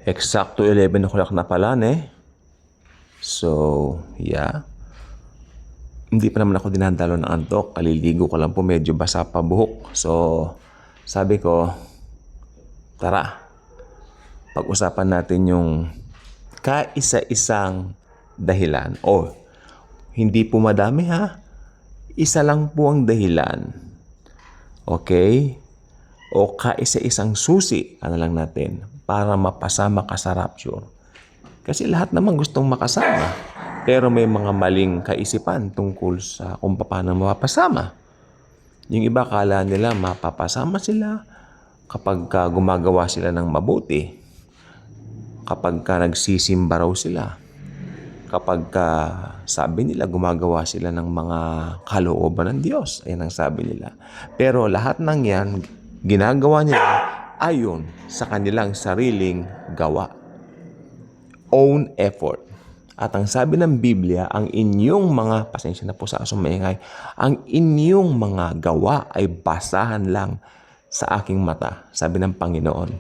Eksakto 11 o'clock na pala, ne? So, yeah. Hindi pa naman ako dinadalo ng antok. Kaliligo ko lang po, medyo basa pa buhok. So, sabi ko, tara, pag-usapan natin yung kaisa-isang dahilan. O, hindi po madami ha. Isa lang po ang dahilan. Okay? O kaisa-isang susi, ano lang natin, para mapasama ka sa rapture. Kasi lahat naman gustong makasama. Pero may mga maling kaisipan tungkol sa kung paano mapapasama. Yung iba kala nila mapapasama sila kapag gumagawa sila ng mabuti. Kapag nagsisimba raw sila. Kapag sabi nila gumagawa sila ng mga kalooban ng Diyos. Ayan ang sabi nila. Pero lahat ng yan, ginagawa nila ayon sa kanilang sariling gawa. Own effort. At ang sabi ng Biblia, ang inyong mga, pasensya na po sa sumaingay, ang inyong mga gawa ay basahan lang sa aking mata, sabi ng Panginoon.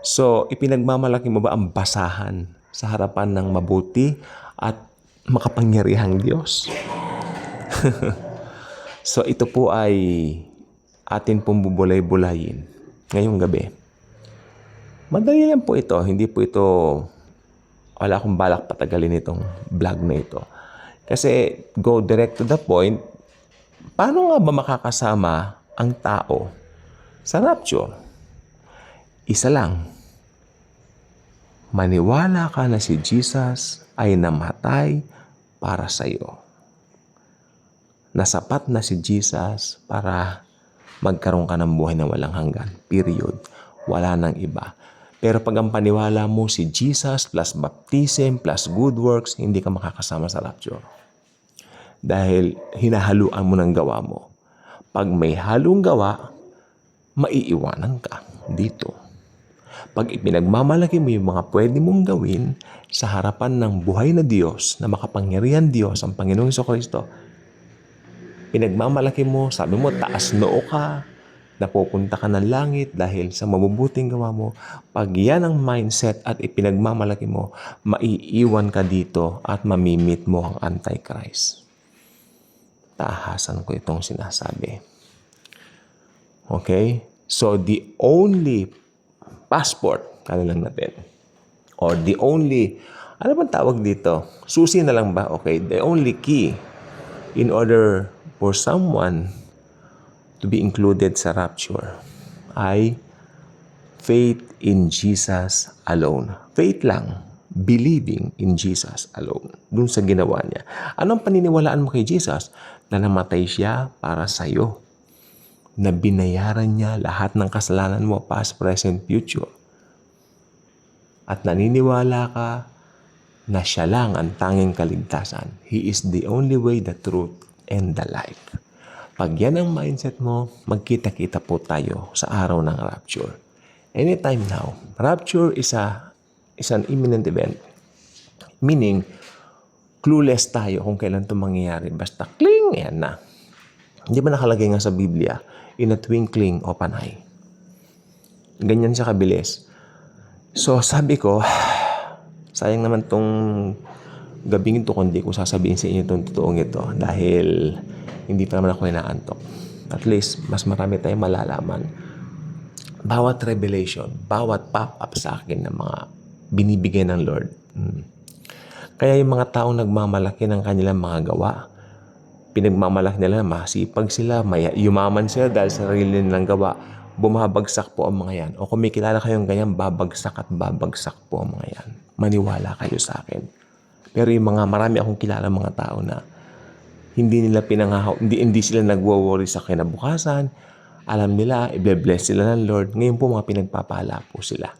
So, ipinagmamalaki mo ba ang basahan sa harapan ng mabuti at makapangyarihang Diyos? So, ito po ay atin pong bubulay-bulayin ngayong gabi. Madali lang po ito, hindi po ito... Wala akong balak patagalin itong vlog na ito. Kasi go direct to the point, paano nga ba makakasama ang tao sa rapture? Isa lang. Maniwala ka na si Jesus ay namatay para sa iyo. Nasapat na si Jesus para magkaroon ka ng buhay na walang hanggan. Period. Wala nang iba. Pero pag ang paniwala mo si Jesus plus baptism plus good works, hindi ka makakasama sa rapture. Dahil hinahaluan mo ng gawa mo. Pag may halong gawa, maiiwanan ka dito. Pag ipinagmamalaki mo yung mga pwede mong gawin sa harapan ng buhay na Diyos, na makapangyarihan Diyos, ang Panginoong Jesucristo, pinagmamalaki mo, sabi mo, taas noo ka, napupunta ka ng langit dahil sa mabubuting gawa mo. Pag yan ang mindset at ipinagmamalaki mo, maiiwan ka dito at mamimit mo ang Antichrist. Tahasan ko itong sinasabi. Okay? So, the only passport, ano lang natin, or the only, ano bang tawag dito? Susi na lang ba? Okay, the only key in order for someone to be included sa rapture ay faith in Jesus alone. Faith lang. Believing in Jesus alone. Dun sa ginawa niya. Anong paniniwalaan mo kay Jesus? Na namatay siya para sa'yo. Na binayaran niya lahat ng kasalanan mo, past, present, future. At naniniwala ka na siya lang ang tanging kaligtasan. He is the only way, the truth, and the life. Pag yan ang mindset mo, magkita-kita po tayo sa araw ng rapture. Anytime now. Rapture is an imminent event. Meaning, clueless tayo kung kailan ito mangyayari. Basta, kling, yan na. Hindi ba nakalagay nga sa Biblia, in a twinkling of an eye? Ganyan siya kabilis. So, sabi ko, sayang naman tong gabing ito kung di ko sasabihin sa inyo itong totoong ito dahil hindi pa naman ako inaantok. At least, mas marami tayong malalaman. Bawat revelation, bawat pop-up sa akin ng mga binibigay ng Lord. Kaya yung mga taong nagmamalaki ng kanilang mga gawa, pinagmamalaki nila, masipag sila, yumaman sila dahil sa sarili nilang gawa, bumabagsak po ang mga yan. O kung may kilala kayong ganyan, babagsak at babagsak po ang mga yan. Maniwala kayo sa akin. Pero yung marami akong kilala mga tao na hindi nila hindi sila nagwo-worry sa kinabukasan. Alam nila, i-bless sila ng Lord. Ngayon po mga pinagpapala po sila.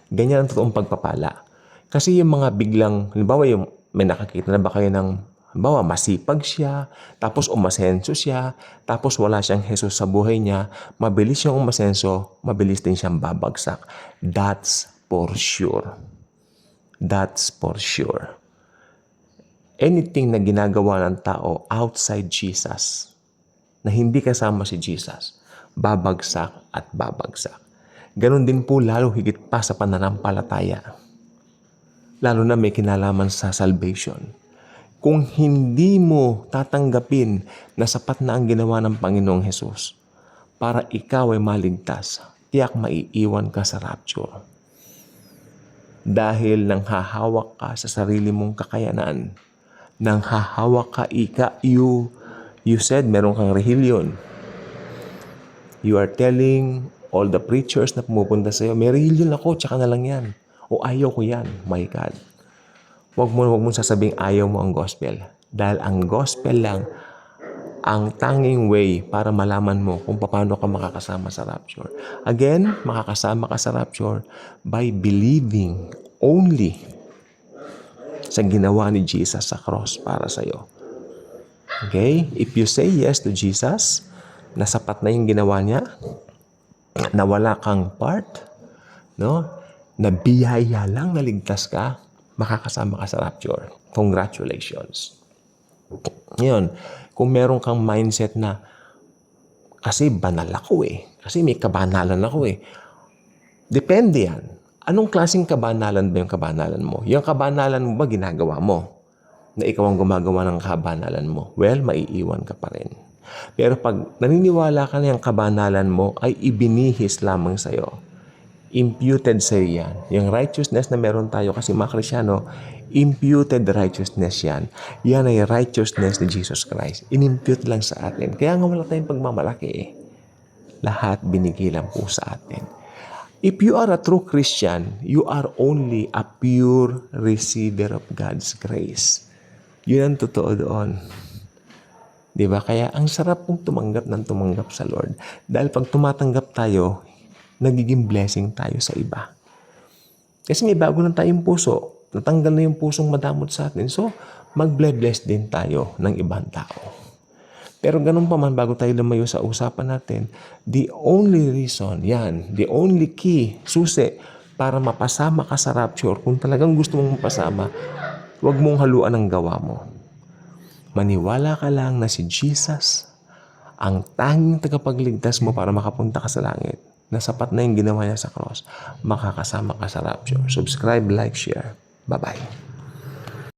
Ganyan ang totoong pagpapala. Kasi yung mga biglang, halimbawa may nakakita na ba kayo ng, halimbawa masipag siya, tapos umasenso siya, tapos wala siyang Jesus sa buhay niya, mabilis siyang umasenso, mabilis din siyang babagsak. That's for sure. That's for sure. Anything na ginagawa ng tao outside Jesus, na hindi kasama si Jesus, babagsak at babagsak. Ganon din po lalo higit pa sa pananampalataya. Lalo na may kinalaman sa salvation. Kung hindi mo tatanggapin na sapat na ang ginawa ng Panginoong Hesus para ikaw ay maligtas, tiyak maiiwan ka sa rapture. Dahil nang hahawak ka sa sarili mong kakayanan, nang hahawak ka, you said meron kang relihiyon. You are telling all the preachers na pumupunta sa'yo, may relihiyon ako, tsaka na lang yan. O ayaw ko yan, my God. Huwag mo sasabing ayaw mo ang gospel. Dahil ang gospel lang ang tanging way para malaman mo kung paano ka makakasama sa rapture. Again, makakasama ka sa rapture by believing only sa ginawa ni Jesus sa cross para sa iyo. Okay? If you say yes to Jesus, na sapat na yung ginawa niya, na wala kang part, no? Na biyaya lang naligtas ka, makakasama ka sa rapture. Congratulations. Ngayon, kung meron kang mindset na kasi banal ako kasi may kabanalan ako depende yan. Anong klaseng kabanalan ba yung kabanalan mo? Yung kabanalan mo ba ginagawa mo? Na ikaw ang gumagawa ng kabanalan mo? Well, maiiwan ka pa rin. Pero pag naniniwala ka na yung kabanalan mo ay ibinihis lamang sa'yo, imputed sa'yo yan. Yung righteousness na meron tayo kasi mga Kristyano, imputed righteousness yan. Yan ay righteousness ni Jesus Christ. Inimpute lang sa atin. Kaya nga wala tayong pagmamalaki Lahat binigay lang po sa atin. If you are a true Christian, you are only a pure receiver of God's grace. Yun ang totoo doon. Diba? Kaya ang sarap pong tumanggap sa Lord. Dahil pag tumatanggap tayo, nagiging blessing tayo sa iba. Kasi may bago lang tayong puso. Natanggal na yung pusong madamot sa atin. So, mag-bless din tayo ng ibang tao. Pero ganun pa man, bago tayo lumayo sa usapan natin, the only reason, the only key, susi, para mapasama ka sa rapture, kung talagang gusto mong mapasama, huwag mong haluan ang gawa mo. Maniwala ka lang na si Jesus, ang tanging tagapagligtas mo para makapunta ka sa langit, na sapat na yung ginawa niya sa cross, makakasama ka sa rapture. Subscribe, like, share. Bye-bye.